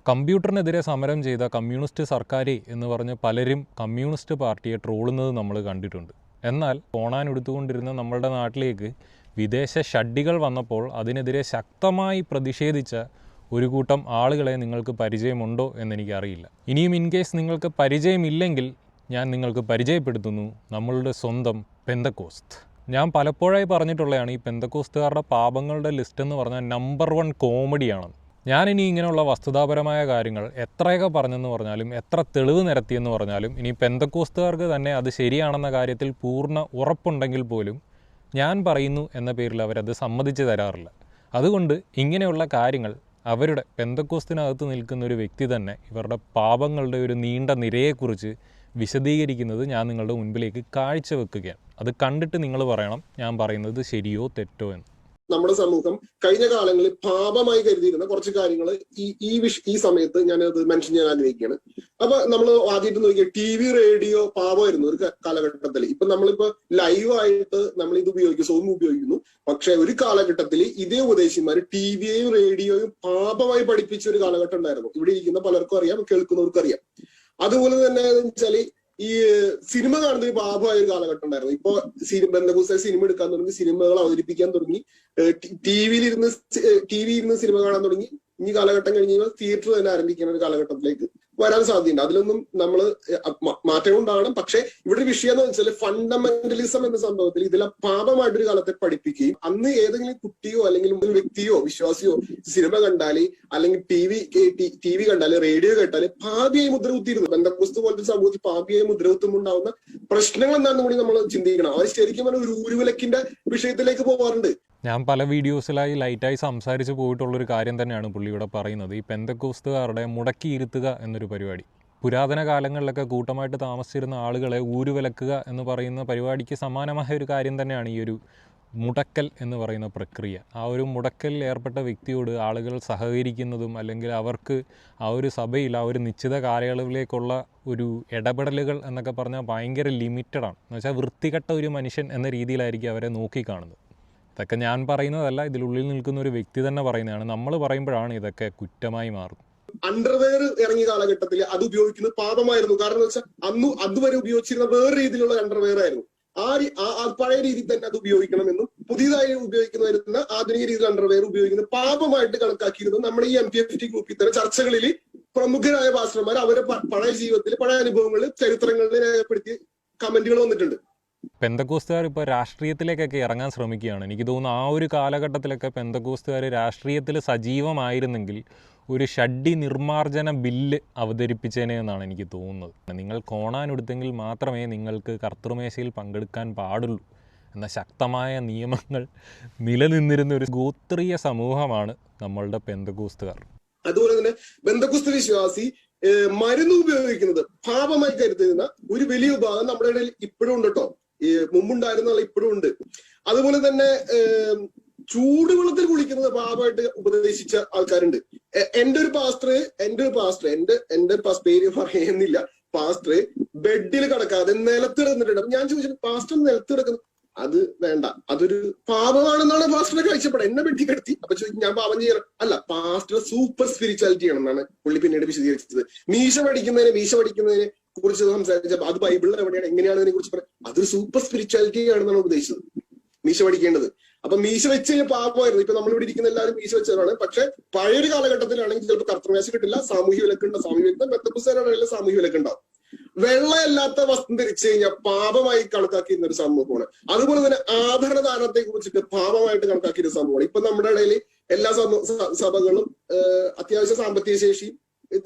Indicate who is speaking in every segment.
Speaker 1: കമ്പ്യൂട്ടറിനെതിരെ സമരം ചെയ്ത കമ്മ്യൂണിസ്റ്റ് സർക്കാരെ എന്ന് പറഞ്ഞ് പലരും കമ്മ്യൂണിസ്റ്റ് പാർട്ടിയെ ട്രോളുന്നത് നമ്മൾ കണ്ടിട്ടുണ്ട്. എന്നാൽ ഓണാനെടുത്തുകൊണ്ടിരുന്ന നമ്മളുടെ നാട്ടിലേക്ക് വിദേശ ഷഡ്ഡികൾ വന്നപ്പോൾ അതിനെതിരെ ശക്തമായി പ്രതിഷേധിച്ച ഒരു കൂട്ടം ആളുകളെ നിങ്ങൾക്ക് പരിചയമുണ്ടോ എന്നെനിക്കറിയില്ല. ഇനിയും ഇൻ കേസ് നിങ്ങൾക്ക് പരിചയമില്ലെങ്കിൽ ഞാൻ നിങ്ങൾക്ക് പരിചയപ്പെടുത്തുന്നു നമ്മളുടെ സ്വന്തം പെന്തക്കോസ്ത്. ഞാൻ പലപ്പോഴായി പറഞ്ഞിട്ടുള്ളതാണ്, ഈ പെന്തക്കോസ്തുകാരുടെ പാപങ്ങളുടെ ലിസ്റ്റ് എന്ന് പറഞ്ഞാൽ നമ്പർ 1 കോമഡിയാണ്. ഞാനിനി ഇങ്ങനെയുള്ള വസ്തുതാപരമായ കാര്യങ്ങൾ എത്രയൊക്കെ പറഞ്ഞെന്ന് പറഞ്ഞാലും എത്ര തെളിവ് നിരത്തിയെന്ന് പറഞ്ഞാലും ഇനി പെന്തക്കോസ്തുകാർക്ക് തന്നെ അത് ശരിയാണെന്ന കാര്യത്തിൽ പൂർണ്ണ ഉറപ്പുണ്ടെങ്കിൽ പോലും ഞാൻ പറയുന്നു എന്ന പേരിൽ അവരത് സമ്മതിച്ച് തരാറില്ല. അതുകൊണ്ട് ഇങ്ങനെയുള്ള കാര്യങ്ങൾ അവരുടെ പെന്തക്കോസ്തിനകത്ത് നിൽക്കുന്ന ഒരു വ്യക്തി തന്നെ ഇവരുടെ പാപങ്ങളുടെ ഒരു നീണ്ട നിരയെക്കുറിച്ച് വിശദീകരിക്കുന്നത് ഞാൻ നിങ്ങളുടെ മുൻപിലേക്ക് കാഴ്ചവെക്കുകയാണ്. അത് കണ്ടിട്ട് നിങ്ങൾ പറയണം ഞാൻ പറയുന്നത് ശരിയോ തെറ്റോ എന്ന്.
Speaker 2: നമ്മുടെ സമൂഹം കഴിഞ്ഞ കാലങ്ങളിൽ പാപമായി കരുതിയിരുന്ന കുറച്ച് കാര്യങ്ങൾ ഈ സമയത്ത് ഞാൻ അത് മെൻഷൻ ചെയ്യാൻ ആഗ്രഹിക്കുകയാണ്. അപ്പൊ നമ്മൾ ആദ്യമായിട്ട് നോക്കിയ TV റേഡിയോ പാപമായിരുന്നു ഒരു കാലഘട്ടത്തിൽ. ഇപ്പൊ നമ്മളിപ്പോ ലൈവായിട്ട് നമ്മൾ ഇത് ഉപയോഗിക്കും, സോം ഉപയോഗിക്കുന്നു. പക്ഷെ ഒരു കാലഘട്ടത്തിൽ ഇതേ ഉപദേശിമാര് TVയെയും റേഡിയോയും പാപമായി പഠിപ്പിച്ച ഒരു കാലഘട്ടം ഉണ്ടായിരുന്നു. ഇവിടെ ഇരിക്കുന്ന പലർക്കും അറിയാം, കേൾക്കുന്നവർക്കും അറിയാം. അതുപോലെ തന്നെ വെച്ചാല് ഈ സിനിമ കാണുന്ന ഒരു പാപമായ ഒരു കാലഘട്ടം ഉണ്ടായിരുന്നു. ഇപ്പൊ ബന്ധുക്കൂസായി സിനിമ എടുക്കാൻ തുടങ്ങി, സിനിമകൾ അവതരിപ്പിക്കാൻ തുടങ്ങി, ടിവിയിൽ സിനിമ കാണാൻ തുടങ്ങി. ഈ കാലഘട്ടം കഴിഞ്ഞ് തിയേറ്റർ തന്നെ ആരംഭിക്കുന്ന ഒരു കാലഘട്ടത്തിലേക്ക് വരാൻ സാധ്യതയുണ്ട്. അതിലൊന്നും നമ്മൾ മാറ്റം ഉണ്ടാകണം. പക്ഷെ ഇവിടെ ഒരു വിഷയം എന്ന് വെച്ചാൽ ഫണ്ടമെന്റലിസം എന്ന സംഭവത്തിൽ ഇതിലെ പാപമായിട്ടൊരു കാലത്തെ പഠിപ്പിക്കുകയും അന്ന് ഏതെങ്കിലും കുട്ടിയോ അല്ലെങ്കിൽ ഒരു വ്യക്തിയോ വിശ്വാസിയോ സിനിമ കണ്ടാല് അല്ലെങ്കിൽ ടി വി കണ്ടാല് റേഡിയോ കേട്ടാല് പാപിയായി മുദ്ര കുത്തിയിരുന്നു. ബന്ധക്കുസ്തു പോലത്തെ സമൂഹത്തിൽ പാപിയായി മുദ്ര കുത്തുമ്പോണ്ടാവുന്ന പ്രശ്നങ്ങൾ എന്താണെന്ന് കൂടി നമ്മൾ ചിന്തിക്കണം. അത് ശരിക്കും പറഞ്ഞ ഒരു ഊരുവിലക്കിന്റെ വിഷയത്തിലേക്ക് പോകാറുണ്ട്.
Speaker 1: ഞാൻ പല വീഡിയോസിലായി ലൈറ്റായി സംസാരിച്ച് പോയിട്ടുള്ളൊരു കാര്യം തന്നെയാണ് പുള്ളിയുടെ പറയുന്നത്. ഈ പെന്തക്കോസ്തുകാരുടെ മുടക്കിയിരുത്തുക എന്നൊരു പരിപാടി. പുരാതന കാലങ്ങളിലൊക്കെ കൂട്ടമായിട്ട് താമസിച്ചിരുന്ന ആളുകളെ ഊരുവിലക്കുക എന്ന് പറയുന്ന പരിപാടിക്ക് സമാനമായ ഒരു കാര്യം തന്നെയാണ് ഈ ഒരു മുടക്കൽ എന്ന് പറയുന്ന പ്രക്രിയ. ആ ഒരു മുടക്കലിൽ ഏർപ്പെട്ട വ്യക്തിയോട് ആളുകൾ സഹകരിക്കുന്നതും അല്ലെങ്കിൽ അവർക്ക് ആ ഒരു സഭയിൽ ആ ഒരു നിശ്ചിത കാലയളവിലേക്കുള്ള ഒരു ഇടപെടലുകൾ എന്നൊക്കെ പറഞ്ഞാൽ ഭയങ്കര ലിമിറ്റഡാണ്. എന്ന് വെച്ചാൽ വൃത്തികെട്ട ഒരു മനുഷ്യൻ എന്ന രീതിയിലായിരിക്കും അവരെ നോക്കിക്കാണുന്നത്. ഇതൊക്കെ ഞാൻ പറയുന്നതല്ല, ഇതിലുള്ളിൽ നിൽക്കുന്ന ഒരു വ്യക്തി തന്നെ പറയുന്നതാണ്. നമ്മൾ പറയുമ്പോഴാണ് ഇതൊക്കെ കുറ്റമായി മാറുന്നത്.
Speaker 2: അണ്ടർവെയർ ഇറങ്ങിയ കാലഘട്ടത്തിൽ അത് ഉപയോഗിക്കുന്നത് പാപമായിരുന്നു. കാരണം എന്ന് വെച്ചാൽ അതുവരെ ഉപയോഗിച്ചിരുന്ന വേറെ രീതിയിലുള്ള അണ്ടർവെയർ ആയിരുന്നു. ആ പഴയ രീതിയിൽ തന്നെ അത് ഉപയോഗിക്കണമെന്നും പുതിയതായി ഉപയോഗിക്കുന്ന ആധുനിക രീതിയിൽ അണ്ടർവെയർ ഉപയോഗിക്കുന്നത് പാപമായിട്ട് കണക്കാക്കിയിരുന്നു. നമ്മുടെ ഈ MPFT ഗ്രൂപ്പിൽ തന്നെ ചർച്ചകളിൽ പ്രമുഖരായ പാസ്റ്റർമാർ അവരെ പഴയ ജീവിതത്തിൽ പഴയ അനുഭവങ്ങളിൽ ചരിത്രങ്ങളിൽ രേഖപ്പെടുത്തിയ കമന്റുകൾ വന്നിട്ടുണ്ട്.
Speaker 1: പെന്തക്കോസ്തുകാർ ഇപ്പോൾ രാഷ്ട്രീയത്തിലേക്കൊക്കെ ഇറങ്ങാൻ ശ്രമിക്കുകയാണ്. എനിക്ക് തോന്നുന്നു ആ ഒരു കാലഘട്ടത്തിലൊക്കെ പെന്തക്കോസ്തുകാർ രാഷ്ട്രീയത്തിൽ സജീവമായിരുന്നെങ്കിൽ ഒരു ഷഡ്ഡി നിർമ്മാർജ്ജന ബില്ല് അവതരിപ്പിച്ചേനെ എന്നാണ് എനിക്ക് തോന്നുന്നത്. നിങ്ങൾ കോണാനെടുത്തെങ്കിൽ മാത്രമേ നിങ്ങൾക്ക് കർത്തൃമേശയിൽ പങ്കെടുക്കാൻ പാടുള്ളൂ എന്ന ശക്തമായ നിയമങ്ങൾ നിലനിന്നിരുന്ന ഒരു ഗോത്രീയ സമൂഹമാണ് നമ്മളുടെ പെന്തക്കോസ്തുകാർ.
Speaker 2: അതുപോലെ തന്നെ ബന്ധക്കുസ്തു വിശ്വാസി മരുന്ന് ഉപയോഗിക്കുന്നത് പാപമായി കരുതുന്ന ഒരു വലിയ വിഭാഗം നമ്മുടെ ഇടയിൽ ഇപ്പോഴും ഉണ്ട് കേട്ടോ. മുമ്പുണ്ടായിരുന്ന ഇപ്പോഴും ഉണ്ട്. അതുപോലെ തന്നെ ചൂടുവെള്ളത്തിൽ കുളിക്കുന്നത് പാപമായിട്ട് ഉപദേശിച്ച ആൾക്കാരുണ്ട്. എന്റെ ഒരു പാസ്റ്റർ പേര് പറയുന്നില്ല, പാസ്റ്റർ ബെഡിൽ കിടക്കാതെ നിലത്ത് കിടന്നിട്ടുണ്ട്. അപ്പൊ ഞാൻ ചോദിച്ചു, പാസ്റ്റർ നിലത്ത് കിടക്കുന്നു, അത് വേണ്ട, അതൊരു പാപമാണെന്നാണ് പാസ്റ്ററെ കാഴ്ചപ്പാട്. എന്നെ ബെഡിൽ കിടത്തി. അപ്പൊ ചോദിക്കും ഞാൻ പാപം ചെയ്യാറ് അല്ല, പാസ്റ്റർ സൂപ്പർ സ്പിരിച്വാലിറ്റി ആണെന്നാണ് പുള്ളി പിന്നീട് വിശദീകരിച്ചത്. മീശ പഠിക്കുന്നതിനെ കുറിച്ച് സംസാരിച്ചപ്പോ അത് ബൈബിളിൽ എവിടെയാണ് എങ്ങനെയാണ് അതിനെ കുറിച്ച് പറയാം. അതൊരു സൂപ്പർ സ്പിരിച്വാലിറ്റി ആണെന്നാണ് ഉദ്ദേശിച്ചത് മീശ പഠിക്കേണ്ടത്. അപ്പൊ മീശ വെച്ച് കഴിഞ്ഞാൽ പാപമായിരുന്നു. ഇപ്പൊ നമ്മളിവിടെ ഇരിക്കുന്ന എല്ലാവരും മീശ വെച്ചവരാണ്. പക്ഷെ പഴയൊരു കാലഘട്ടത്തിലാണെങ്കിൽ ചിലപ്പോൾ കർത്തൃമേശ കിട്ടില്ല, സാമൂഹ്യ വിലക്കുണ്ടാവും. സാമൂഹ്യ വിലക്കുണ്ടാവും. വെള്ളയല്ലാത്ത വസ്ത്രം ധരിച്ചു കഴിഞ്ഞാൽ പാപമായി കണക്കാക്കിയിരുന്ന ഒരു സമൂഹമാണ്. അതുപോലെ തന്നെ ആഭരണദാനത്തെ കുറിച്ചിട്ട് പാപമായിട്ട് കണക്കാക്കിയിരുന്ന സമൂഹമാണ്. ഇപ്പൊ നമ്മുടെ ഇടയിൽ എല്ലാ സഭകളും അത്യാവശ്യം സാമ്പത്തിക ശേഷി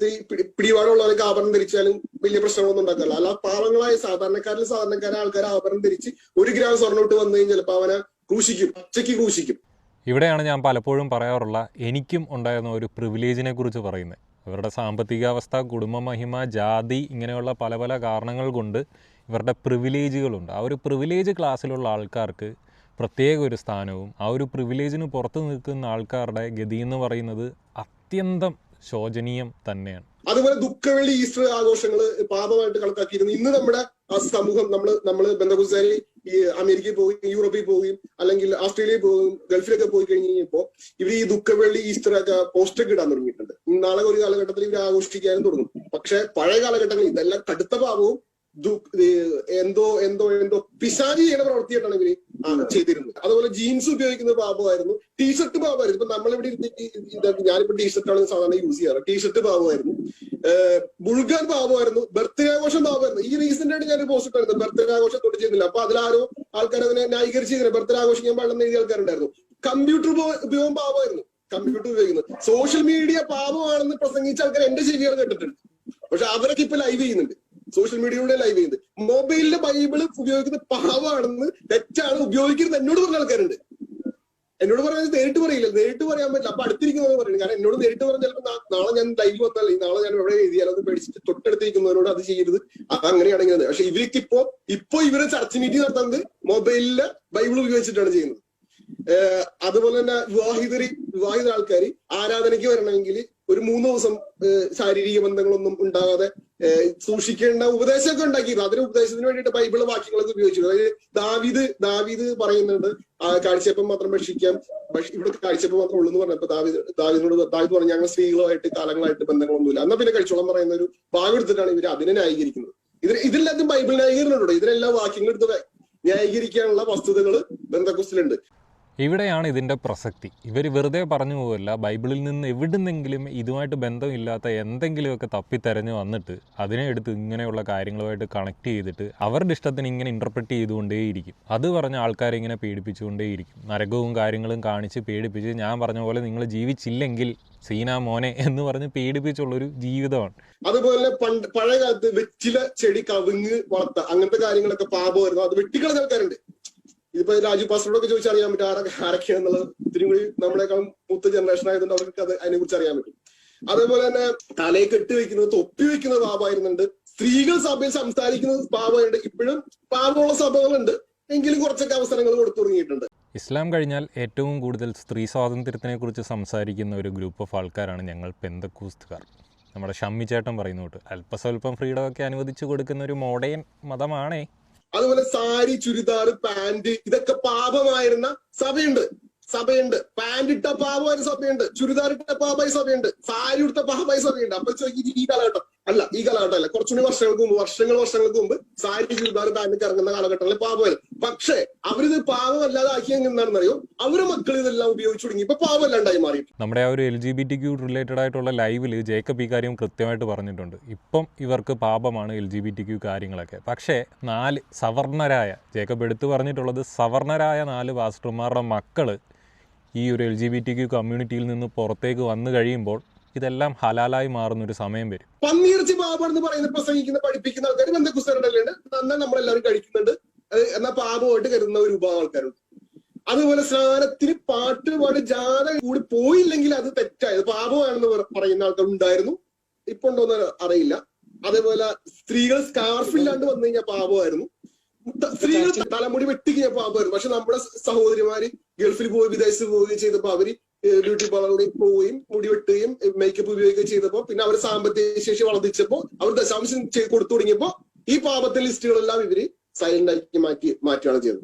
Speaker 2: പിടിപാടുള്ളവർക്ക് ആഭരണം ധരിച്ചാലും വലിയ പ്രശ്നങ്ങളൊന്നും ഉണ്ടാക്കാറില്ല. അല്ല, പാവങ്ങളായ സാധാരണക്കാരായ ആൾക്കാരെ ആഭരണം ധരിച്ച് 1 ഗ്രാം സ്വർണ്ണം ഇട്ട് വന്നു കഴിഞ്ഞാൽ ചിലപ്പോൾ അവനെ ക്രൂശിക്കും.
Speaker 1: ഇവിടെയാണ് ഞാൻ പലപ്പോഴും പറയാറുള്ള എനിക്കും ഉണ്ടായിരുന്ന ഒരു പ്രിവിലേജിനെ കുറിച്ച് പറയുന്നത്. ഇവരുടെ സാമ്പത്തികാവസ്ഥ, കുടുംബ മഹിമ, ജാതി, ഇങ്ങനെയുള്ള പല പല കാരണങ്ങൾ കൊണ്ട് ഇവരുടെ പ്രിവിലേജുകളുണ്ട്. ആ ഒരു പ്രിവിലേജ് ക്ലാസ്സിലുള്ള ആൾക്കാർക്ക് പ്രത്യേക ഒരു സ്ഥാനവും ആ ഒരു പ്രിവിലേജിന് പുറത്ത് നിൽക്കുന്ന ആൾക്കാരുടെ ഗതി എന്ന് പറയുന്നത് അത്യന്തം ശോചനീയം തന്നെയാണ്.
Speaker 2: അതുപോലെ ദുഃഖവെള്ളി ഈസ്റ്റർ ആഘോഷങ്ങൾ പാപമായിട്ട് കണക്കാക്കിയിരുന്നു. ഇന്ന് നമ്മുടെ സമൂഹം നമ്മള് ബന്ധുക്കുസാരി ഈ അമേരിക്കയിൽ പോവുകയും യൂറോപ്പിൽ പോവുകയും അല്ലെങ്കിൽ ഓസ്ട്രേലിയയിൽ പോവുകയും ഗൾഫിലൊക്കെ പോയി കഴിഞ്ഞ് കഴിഞ്ഞപ്പോ ഇവർ ഈ ദുഃഖവെള്ളി ഈസ്റ്റർ ഒക്കെ പോസ്റ്റൊക്കെ ഇടാൻ തുടങ്ങിയിട്ടുണ്ട്. നാളെ ഒരു കാലഘട്ടത്തിൽ ഇവർ ആഘോഷിക്കാനും തുടങ്ങും. പക്ഷെ പഴയ കാലഘട്ടങ്ങളിൽ ഇതെല്ലാം കടുത്ത പാപവും എന്തോ പിശാചി ചെയ്യുന്ന പ്രവൃത്തിയായിട്ടാണ് ഇവര് ചെയ്തിരുന്നത്. അതുപോലെ ജീൻസ് ഉപയോഗിക്കുന്ന പാപമായിരുന്നു, ടീഷർട്ട് പാപമായിരുന്നു. ഇപ്പൊ നമ്മളിവിടെ ഞാനിപ്പോ ടീഷർട്ടാണ് സാധാരണ യൂസ് ചെയ്യാറ്. ടീഷർട്ട് പാപമായിരുന്നു, ബുൾഗാൻ പാപമായിരുന്നു, ബർത്ത്ഡേ ആഘോഷം പാപമായിരുന്നു. ഈ റീസെന്റ് ആയിട്ട് ഞാനൊരു പോസ്റ്റ് ഇട്ടായിരുന്നു, ബർത്ത്ഡേ ആഘോഷം തൊട്ട് ചെയ്യുന്നില്ല. അപ്പൊ അതിലാരോ ആൾക്കാർ അതിനെ ന്യായീകരിച്ചിരുന്നു, ബർത്ത്ഡേ ആഘോഷിക്കാൻ പാടില്ലെന്ന് എഴുതിയ ആൾക്കാരുണ്ടായിരുന്നു. കമ്പ്യൂട്ടർ ഉപയോഗം പാപമായിരുന്നു, കമ്പ്യൂട്ടർ ഉപയോഗിക്കുന്നത്. സോഷ്യൽ മീഡിയ പാപമാണെന്ന് പ്രസംഗിച്ച ആൾക്കാർ എന്റെ ശരിയാണ് കേട്ടിട്ടുണ്ട്. പക്ഷെ അവരൊക്കെ ഇപ്പൊ ലൈവ് ചെയ്യുന്നുണ്ട്, സോഷ്യൽ മീഡിയയിലൂടെ ലൈവ് ചെയ്യുന്നത്. മൊബൈലിലെ ബൈബിള് ഉപയോഗിക്കുന്നത് പാവമാണെന്ന്, തെറ്റാണ് ഉപയോഗിക്കുന്നത് എന്നോട് പറഞ്ഞ ആൾക്കാരുണ്ട്. എന്നോട് പറയാൻ നേരിട്ട് പറയില്ല, നേരിട്ട് പറയാൻ പറ്റില്ല. അപ്പൊ അടുത്തിരിക്കുന്നവർ പറയുന്നത്, കാരണം എന്നോട് നേരിട്ട് പറഞ്ഞാൽ ചിലപ്പോൾ നാളെ ഞാൻ ലൈവ് വന്നാൽ, നാളെ ഞാൻ എവിടെ എഴുതിയാൽ അത് പേടിച്ചിട്ട് തൊട്ടടുത്തിരിക്കുന്നവരോട് അത് ചെയ്യരുത്, അതങ്ങനെയാണെങ്കിൽ. പക്ഷെ ഇപ്പൊ ഇവരെ ചർച്ച മീറ്റിംഗ് നടത്തുന്നത് മൊബൈലിലെ ബൈബിൾ ഉപയോഗിച്ചിട്ടാണ് ചെയ്യുന്നത്. അതുപോലെ തന്നെ വിവാഹിത ആൾക്കാർ ആരാധനയ്ക്ക് വരണമെങ്കിൽ ഒരു 3 ദിവസം ശാരീരിക ബന്ധങ്ങളൊന്നും ഉണ്ടാകാതെ സൂക്ഷിക്കേണ്ട ഉപദേശമൊക്കെ ഉണ്ടാക്കിയിരുന്നു. അതിന് ഉപദേശത്തിന് വേണ്ടിയിട്ട് ബൈബിള് വാക്യങ്ങളൊക്കെ ഉപയോഗിച്ചിരുന്നു. അതായത് ദാവീദ് പറയുന്നുണ്ട് കാഴ്ചയപ്പം മാത്രം ഭക്ഷിക്കാം, ഇവിടെ കാഴ്ചയപ്പം മാത്രം ഉള്ളൂ എന്ന് പറഞ്ഞപ്പോ ദാവീദ് പറഞ്ഞു ഞങ്ങൾ സ്ത്രീകളുമായിട്ട് കാലങ്ങളായിട്ട് ബന്ധങ്ങളൊന്നുമില്ല, എന്നാ പിന്നെ കഴിച്ചോളം പറയുന്ന ഒരു ഭാഗം എടുത്തിട്ടാണ് ഇവര് അതിനെ ന്യായീകരിക്കുന്നത്. ഇതിലെല്ലാം ബൈബിൾ ന്യായീകരണമുണ്ടോ? ഇതിലെല്ലാം വാക്യങ്ങൾ എടുത്ത് ന്യായീകരിക്കാനുള്ള വസ്തുതകൾ ബന്ധക്കുസ്തിലുണ്ട്.
Speaker 1: ഇവിടെയാണ് ഇതിൻ്റെ പ്രസക്തി. ഇവർ വെറുതെ പറഞ്ഞു പോകല്ല, ബൈബിളിൽ നിന്ന് എവിടുന്നെങ്കിലും ഇതുമായിട്ട് ബന്ധമില്ലാത്ത എന്തെങ്കിലുമൊക്കെ തപ്പിത്തെരഞ്ഞ് വന്നിട്ട് അതിനെ എടുത്ത് ഇങ്ങനെയുള്ള കാര്യങ്ങളുമായിട്ട് കണക്ട് ചെയ്തിട്ട് അവരുടെ ഇഷ്ടത്തിന് ഇങ്ങനെ ഇൻ്റർപ്രറ്റ് ചെയ്തുകൊണ്ടേയിരിക്കും. അത് പറഞ്ഞ ആൾക്കാരെ ഇങ്ങനെ പേടിപ്പിച്ചുകൊണ്ടേയിരിക്കും. നരകവും കാര്യങ്ങളും കാണിച്ച് പേടിപ്പിച്ച്, ഞാൻ പറഞ്ഞ പോലെ നിങ്ങൾ ജീവിച്ചില്ലെങ്കിൽ സീനാ മോനെ എന്ന് പറഞ്ഞ് പേടിപ്പിച്ചുള്ളൊരു ജീവിതമാണ്.
Speaker 2: അതുപോലെ പഴയ കാലത്ത് വെറ്റില ചെടി കവുങ്ങ് വളർത്ത അങ്ങനത്തെ കാര്യങ്ങളൊക്കെ പാപമായിരുന്നു. അത് വെട്ടിക്കളഞ്ഞ ആൾക്കാരുണ്ട്. ഇതിപ്പോ രാജു പാസ്റ്ററോടൊക്കെ ചോദിച്ചറിയാൻ പറ്റും ആരൊക്കെയാണെന്നുള്ളത്. ഇത്തിരി കൂടി നമ്മളെക്കാളും മൂത്ത ജനറേഷൻ ആയതുകൊണ്ട് അവർക്ക് അതിനെ കുറിച്ച് അറിയാൻ പറ്റും. അതേപോലെ തന്നെ തലയെ കെട്ടി വെക്കുന്നത്, തൊപ്പി വെക്കുന്നത് പാപമായിരുന്നുണ്ട്. സ്ത്രീകൾ സഭയിൽ സംസാരിക്കുന്നത് പാപമുണ്ട്. ഇപ്പോഴും പാപമുള്ള സഭകളുണ്ട്, എങ്കിലും കുറച്ചൊക്കെ അവസരങ്ങൾ കൊടുത്തു തുടങ്ങിയിട്ടുണ്ട്.
Speaker 1: ഇസ്ലാം കഴിഞ്ഞാൽ ഏറ്റവും കൂടുതൽ സ്ത്രീ സ്വാതന്ത്ര്യത്തിനെ കുറിച്ച് സംസാരിക്കുന്ന ഒരു ഗ്രൂപ്പ് ഓഫ് ആൾക്കാരാണ് ഞങ്ങൾ പെന്തക്കോസ്തുകാർ. നമ്മുടെ ഷമ്മി ചേട്ടൻ പറയുന്ന തൊട്ട് അല്പസ്വല്പം ഫ്രീഡം ഒക്കെ അനുവദിച്ചു കൊടുക്കുന്ന ഒരു മോഡേൺ മതമാണേ.
Speaker 2: അതുപോലെ സാരി, ചുരിദാർ, പാന്റ് ഇതൊക്കെ പാപമായിരുന്ന സഭയുണ്ട്. പാന്റ് ഇട്ട പാപമായ സഭയുണ്ട്, ചുരിദാർ ഇട്ട പാപമായ സഭയുണ്ട്, സാരി ഉടുത്ത പാപമായ സഭയുണ്ട്. അപ്പൊ ഈ കാലഘട്ടം അല്ല, കുറച്ചുകൂടി വർഷങ്ങൾക്ക് മുമ്പ് സാരി, ചുരിദാർ, പാന്റ് ഇറങ്ങുന്ന കാലഘട്ടങ്ങളിൽ പാപമായിരുന്നു. പക്ഷെ അവരിത് പാപമല്ലാതെ ആക്കിയത് എന്താണെന്നറിയോ? അവരുടെ മക്കൾ ഇതെല്ലാം ഉപയോഗിച്ചു തുടങ്ങി, ഇപ്പൊ പാപമല്ലാണ്ടായി മാറി.
Speaker 1: നമ്മുടെ ആ ഒരു LGBTQ റിലേറ്റഡ് ആയിട്ടുള്ള ലൈവിൽ ജേക്കബ് ഈ കാര്യം കൃത്യമായിട്ട് പറഞ്ഞിട്ടുണ്ട്. ഇപ്പം ഇവർക്ക് പാപമാണ് LGBTQ കാര്യങ്ങളൊക്കെ. പക്ഷേ 4 സവർണരായ, ജേക്കബ് എടുത്തു പറഞ്ഞിട്ടുള്ളത് സവർണരായ 4 പാസ്റ്റർമാരുടെ മക്കള് ഈ ഒരു LGBTQ കമ്മ്യൂണിറ്റിയിൽ നിന്ന് പുറത്തേക്ക് വന്നു കഴിയുമ്പോൾ ഇതെല്ലാം ഹലാലായി മാറുന്നൊരു സമയം വരും.
Speaker 2: പന്നിയിറച്ചി പാപമാണെന്ന് പറയുന്നത് പ്രസംഗിക്കുന്ന പഠിപ്പിക്കുന്ന ആൾക്കാർ ബന്ധക്കുസ്തരുണ്ട്. നന്നായി നമ്മളെല്ലാവരും കഴിക്കുന്നുണ്ട്, എന്നാൽ പാപമായിട്ട് കരുതുന്ന ഒരു വിഭാഗം ആൾക്കാരുണ്ട്. അതുപോലെ സ്നാനത്തിന് പാട്ട് ജാഥ കൂടി പോയില്ലെങ്കിൽ അത് തെറ്റായത് പാപമാണെന്ന് പറയുന്ന ആൾക്കാർ ഉണ്ടായിരുന്നു. ഇപ്പൊ ഉണ്ടോന്ന് അറിയില്ല. അതേപോലെ സ്ത്രീകൾ സ്കാർഫില്ലാണ്ട് വന്നു കഴിഞ്ഞാൽ പാപമായിരുന്നു. സ്ത്രീകൾ തലമുടി വെട്ടിക്കഴിഞ്ഞ പാപമായിരുന്നു. പക്ഷെ നമ്മുടെ സഹോദരിമാര് ഗൾഫിൽ പോയി വിദേശത്ത് പോവുകയും ചെയ്തപ്പോ അവര് ബ്യൂട്ടി പാർലറിൽ പോവുകയും മുടി വെട്ടുകയും മേക്കപ്പ് ഉപയോഗിക്കുകയും ചെയ്തപ്പോ, പിന്നെ അവർ സാമ്പത്തിക ശേഷി വർദ്ധിച്ചപ്പോ അവർ ദശാംശം കൊടുത്തു തുടങ്ങിയപ്പോ ഈ പാപത്തെ ലിസ്റ്റുകളെല്ലാം ഇവര് സൈലന്റ് ആക്കി മാറ്റുകയാണ് ചെയ്തത്.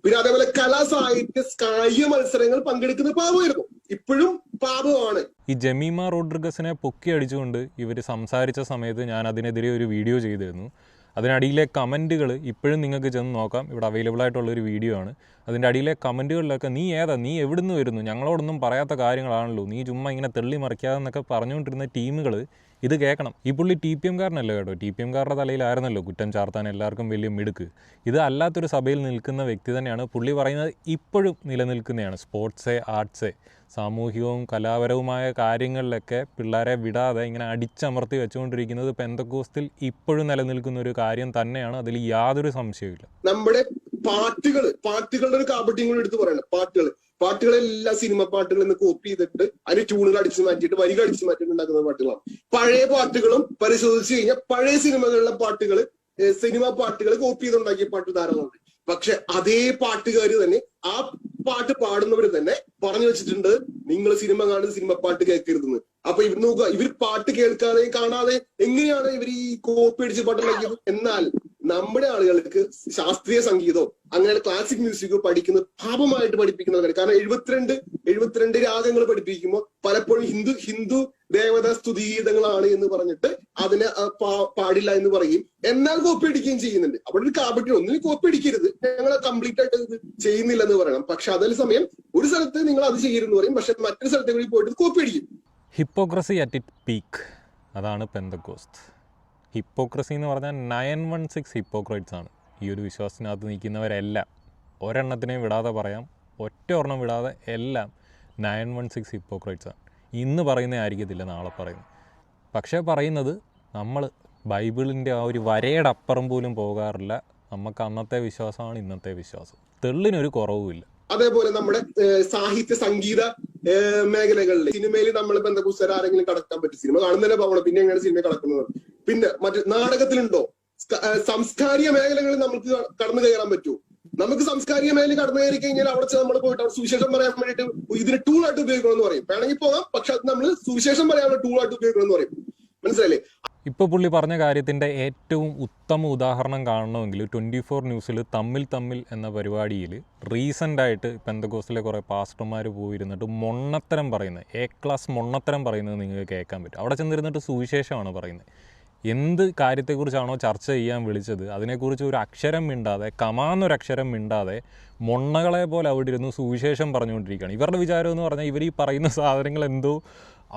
Speaker 2: പിന്നെ അതേപോലെ കലാ, സാഹിത്യ, കായിക മത്സരങ്ങൾ പങ്കെടുക്കുന്ന പാപമായിരുന്നു, ഇപ്പോഴും പാപമാണ്.
Speaker 1: ഈ ജമീമ റോഡ്രിഗസിനെ പൊക്കി അടിച്ചുകൊണ്ട് ഇവർ സംസാരിച്ച സമയത്ത് ഞാൻ അതിനെതിരെ ഒരു വീഡിയോ ചെയ്തിരുന്നു. അതിനടിയിലെ കമൻറ്റുകൾ ഇപ്പോഴും നിങ്ങൾക്ക് ചെന്ന് നോക്കാം, ഇവിടെ അവൈലബിൾ ആയിട്ടുള്ളൊരു വീഡിയോ ആണ്. അതിൻ്റെ അടിയിലെ കമൻറ്റുകളിലൊക്കെ നീ എവിടുന്ന് വരുന്നു, ഞങ്ങളോടൊന്നും പറയാത്ത കാര്യങ്ങളാണല്ലോ, നീ ചുമ്മാ ഇങ്ങനെ തെള്ളി മറിക്കാതെന്നൊക്കെ പറഞ്ഞുകൊണ്ടിരുന്ന ടീമുകൾ ഇത് കേൾക്കണം. ഈ പുള്ളി TPM കാരനല്ലോ കേട്ടോ, TPM കാരുടെ തലയിലായിരുന്നല്ലോ കുറ്റം ചാർത്താൻ എല്ലാവർക്കും വലിയ മിടുക്ക്. ഇത് അല്ലാത്തൊരു സഭയിൽ നിൽക്കുന്ന വ്യക്തി തന്നെയാണ്. പുള്ളി പറയുന്നത് ഇപ്പോഴും നിലനിൽക്കുന്നതാണ്. സ്പോർട്സ്, ആർട്സ്, സാമൂഹികവും കലാപരവുമായ കാര്യങ്ങളിലൊക്കെ പിള്ളേരെ വിടാതെ ഇങ്ങനെ അടിച്ചമർത്തി വെച്ചുകൊണ്ടിരിക്കുന്നത് പെന്തക്കോസ്തിൽ ഇപ്പോഴും നിലനിൽക്കുന്ന ഒരു കാര്യം തന്നെയാണ്. അതിൽ യാതൊരു സംശയവുമില്ല.
Speaker 2: നമ്മുടെ പാട്ടുകളുടെ ഒരു കാപട്യം കൂടി എടുത്ത് പറയണം. പാട്ടുകളെല്ലാം സിനിമ പാട്ടുകളിൽ നിന്ന് കോപ്പി ചെയ്തിട്ട് അതിന് ട്യൂണുകൾ അടിച്ചു മാറ്റിയിട്ട് വരികൾ അടിച്ചു മാറ്റിയിട്ട് ഉണ്ടാക്കുന്ന പാട്ടുകളാണ്. പഴയ പാട്ടുകളും പരിശോധിച്ചു കഴിഞ്ഞാൽ പഴയ സിനിമകളിലെ സിനിമ പാട്ടുകൾ കോപ്പി ചെയ്തുണ്ടാക്കിയ പാട്ട് ധാരാളമുണ്ട്. പക്ഷെ അതേ പാട്ടുകാർ തന്നെ, ആ പാട്ട് പാടുന്നവർ തന്നെ പറഞ്ഞു വെച്ചിട്ടുണ്ട്, നിങ്ങൾ സിനിമ കാണുന്നത് സിനിമ പാട്ട് കേൾക്കരുതെന്ന്. അപ്പൊ ഇവർ നോക്കുക, ഇവർ പാട്ട് കേൾക്കാതെയും കാണാതെ എങ്ങനെയാണ് ഇവർ ഈ കോപ്പി അടിച്ച് പാട്ടുണ്ടാക്കിയത്? എന്നാൽ നമ്മുടെ ആളുകൾക്ക് ശാസ്ത്രീയ സംഗീതമോ അങ്ങനെ ക്ലാസിക് മ്യൂസിക്കോ പഠിക്കുന്നത് പാപമായിട്ട് പഠിപ്പിക്കുന്നവർ. കാരണം 72 രാഗങ്ങൾ പഠിപ്പിക്കുമ്പോൾ പലപ്പോഴും ഹിന്ദു ദേവതാ സ്തുതിഗീതങ്ങളാണ് എന്ന് പറഞ്ഞിട്ട് അതിനെ പാടില്ല എന്ന് പറയും, എന്നാൽ കോപ്പി അടിക്കുകയും ചെയ്യുന്നുണ്ട്. അവിടെ ഒരു കാപട്യം, ഒന്നിനും കോപ്പി അടിക്കരുത്, ഞങ്ങൾ കംപ്ലീറ്റ് ആയിട്ട് ഇത് ചെയ്യുന്നില്ലെന്ന് പറയണം. പക്ഷെ അതേ സമയം ഒരു സ്ഥലത്ത് നിങ്ങൾ അത് ചെയ്യരുതെന്ന് പറയും, പക്ഷെ മറ്റൊരു സ്ഥലത്ത് കൂടി പോയിട്ട് കോപ്പി അടിക്കും.
Speaker 1: ഹിപ്പോക്രസി അറ്റ് ഇറ്റ് പീക്ക്, അതാണ് പെന്തക്കോസ്ത്. ഹിപ്പോക്രസി എന്ന് പറഞ്ഞാൽ 916 ഹിപ്പോക്രൈറ്റ്സ് ആണ് ഈ ഒരു വിശ്വാസത്തിനകത്ത് നിൽക്കുന്നവരെല്ലാം. ഒരെണ്ണത്തിനെയും വിടാതെ പറയാം, ഒറ്റ ഒരെണ്ണം വിടാതെ എല്ലാം 916 ഹിപ്പോക്രൈറ്റ്സ് ആണ്. ഇന്ന് പറയുന്നത് ആയിരിക്കത്തില്ല നാളെ പറയുന്നത്. പക്ഷേ പറയുന്നത് നമ്മൾ ബൈബിളിൻ്റെ ആ ഒരു വരയുടെ അപ്പുറം പോലും പോകാറില്ല. നമുക്ക് അന്നത്തെ വിശ്വാസമാണ് ഇന്നത്തെ വിശ്വാസം, തെള്ളിനൊരു കുറവുമില്ല.
Speaker 2: അതേപോലെ നമ്മുടെ സാഹിത്യ സംഗീത മേഖലകളിൽ സിനിമയിൽ നമ്മൾ ബന്ധുസ്ഥർ ആരെങ്കിലും കടക്കാൻ പറ്റും? സിനിമ കാണുന്നതിനെ പോകണം, പിന്നെ എങ്ങനെ സിനിമ കടക്കുന്നത്? പിന്നെ മറ്റു നാടകത്തിലുണ്ടോ? സാംസ്കാരിക മേഖലകളിൽ നമുക്ക് കടന്നു കയറാൻ പറ്റുമോ? നമുക്ക് സാംസ്കാരിക മേഖല കടന്നു കയറി കഴിഞ്ഞാൽ അവിടെ നമ്മൾ പോയിട്ട് അവിടെ സുവിശേഷം പറയാൻ വേണ്ടിയിട്ട് ഇതിന് ടൂളായിട്ട് ഉപയോഗിക്കണം എന്ന് പറയും. വേണമെങ്കിൽ പോകാം, പക്ഷെ അത് നമ്മൾ സുവിശേഷം പറയാനുള്ള ടൂളായിട്ട് ഉപയോഗിക്കണം എന്ന് പറയും. മനസ്സിലായില്ലേ?
Speaker 1: ഇപ്പോൾ പുള്ളി പറഞ്ഞ കാര്യത്തിൻ്റെ ഏറ്റവും ഉത്തമ ഉദാഹരണം കാണണമെങ്കിൽ 24 ന്യൂസിൽ തമ്മിൽ എന്ന പരിപാടിയിൽ റീസെൻ്റായിട്ട് പെന്തക്കോസ്റ്റിലെ കുറേ പാസ്റ്റർമാർ പോയിരുന്നിട്ട് മൊണ്ണത്തരം പറയുന്നത്, എ ക്ലാസ് മൊണ്ണത്തരം പറയുന്നത് നിങ്ങൾക്ക് കേൾക്കാൻ പറ്റും. അവിടെ ചെന്നിരുന്നിട്ട് സുവിശേഷമാണ് പറയുന്നത്. എന്ത് കാര്യത്തെക്കുറിച്ചാണോ ചർച്ച ചെയ്യാൻ വിളിച്ചത് അതിനെക്കുറിച്ച് ഒരു അക്ഷരം മിണ്ടാതെ, കമാന്നൊരക്ഷരം മിണ്ടാതെ മൊണ്ണകളെ പോലെ അവിടെ ഇരുന്ന് സുവിശേഷം പറഞ്ഞുകൊണ്ടിരിക്കുകയാണ്. ഇവരുടെ വിചാരം എന്ന് പറഞ്ഞാൽ ഇവർ ഈ പറയുന്ന സാധനങ്ങൾ എന്തോ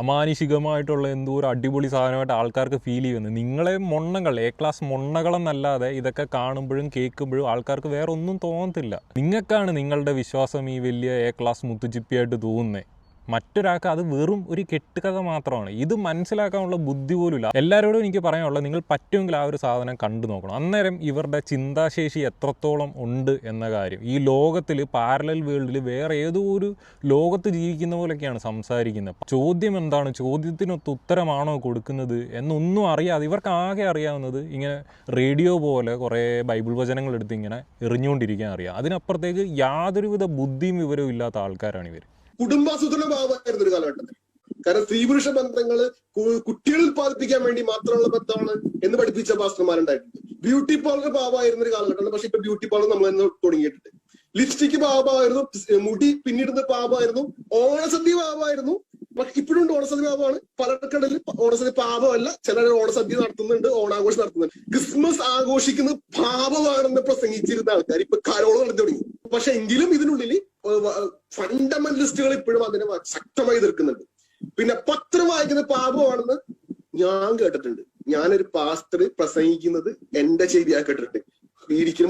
Speaker 1: അമാനുഷികമായിട്ടുള്ള എന്തോ ഒരു അടിപൊളി സാധനമായിട്ട് ആൾക്കാർക്ക് ഫീൽ ചെയ്യുന്നത്. നിങ്ങളെ മൊണ്ണകൾ, എ ക്ലാസ് മൊണ്ണകളെന്നല്ലാതെ ഇതൊക്കെ കാണുമ്പോഴും കേൾക്കുമ്പോഴും ആൾക്കാർക്ക് വേറെ ഒന്നും തോന്നത്തില്ല. നിങ്ങൾക്കാണ് നിങ്ങളുടെ വിശ്വാസം ഈ വലിയ എ ക്ലാസ് മുത്തുച്ചിപ്പിയായിട്ട് തോന്നുന്നത്. മറ്റൊരാൾക്ക് അത് വെറും ഒരു കെട്ടുകഥ മാത്രമാണ്. ഇത് മനസ്സിലാക്കാനുള്ള ബുദ്ധി പോലുമില്ല. എല്ലാവരോടും എനിക്ക് പറയാനുള്ളത്, നിങ്ങൾ പറ്റുമെങ്കിൽ ആ ഒരു സാധനം കണ്ടു നോക്കണം. അന്നേരം ഇവരുടെ ചിന്താശേഷി എത്രത്തോളം ഉണ്ട് എന്ന കാര്യം. ഈ ലോകത്തിൽ പാരലൽ വേൾഡിൽ വേറെ ഏതോ ഒരു ലോകത്ത് ജീവിക്കുന്ന പോലെയൊക്കെയാണ് സംസാരിക്കുന്നത്. ചോദ്യം എന്താണ്, ചോദ്യത്തിനൊത്ത് ഉത്തരമാണോ കൊടുക്കുന്നത് എന്നൊന്നും അറിയാതെ ഇവർക്ക് ആകെ അറിയാവുന്നത് ഇങ്ങനെ റേഡിയോ പോലെ കുറേ ബൈബിൾ വചനങ്ങൾ എടുത്ത് ഇങ്ങനെ എറിഞ്ഞുകൊണ്ടിരിക്കാൻ അറിയാം. അതിനപ്പുറത്തേക്ക് യാതൊരുവിധ ബുദ്ധിയും വിവരവും ഇല്ലാത്ത ആൾക്കാരാണ് ഇവർ.
Speaker 2: കുടുംബാസൂത്രണ ഭാവമായിരുന്നു ഒരു കാലഘട്ടത്തിൽ. കാരണം സ്ത്രീ പുരുഷ ബന്ധങ്ങള് കുട്ടികൾ ഉത്പാദിപ്പിക്കാൻ വേണ്ടി മാത്രമുള്ള ബന്ധമാണ് എന്ന് പഠിപ്പിച്ച പാസ്റ്റർമാരുണ്ടായിട്ടുണ്ട്. ബ്യൂട്ടി പാർലർ ഭാവമായിരുന്ന ഒരു കാലഘട്ടമാണ്. പക്ഷെ ഇപ്പൊ ബ്യൂട്ടി പാർലർ നമ്മൾ തന്നെ തുടങ്ങിയിട്ടുണ്ട്. ലിപ്സ്റ്റിക് ഭാവമായിരുന്നു, മുടി പിന്നിടുന്ന ഭാവമായിരുന്നു, ഓണസദ്യ ഭാവമായിരുന്നു. പക്ഷെ ഇപ്പോഴും ഓണസദ്യ ഭാവമാണ്. പലർക്കിടയിൽ ഓണസദ്യ പാപമല്ല, ചിലർ ഓണസദ്യ നടത്തുന്നുണ്ട്, ഓണാഘോഷം നടത്തുന്നുണ്ട്. ക്രിസ്മസ് ആഘോഷിക്കുന്നത് പാപമാണെന്ന് പ്രസംഗിച്ചിരുന്ന ആൾക്കാർ ഇപ്പൊ കാലോളം നടത്തി തുടങ്ങി. പക്ഷെ എങ്കിലും ഇതിനുള്ളിൽ ഫണ്ടമെന്റലിസ്റ്റുകൾ ഇപ്പോഴും അതിനെ ശക്തമായി എതിർക്കുന്നുണ്ട്. പിന്നെ പത്രം വായിക്കുന്നത് പാപമാണെന്ന് ഞാൻ കേട്ടിട്ടുണ്ട്. ഞാനൊരു പാസ്റ്റർ പ്രസംഗിക്കുന്നത് എന്റെ ശരിയാ കേട്ടിട്ടുണ്ട്.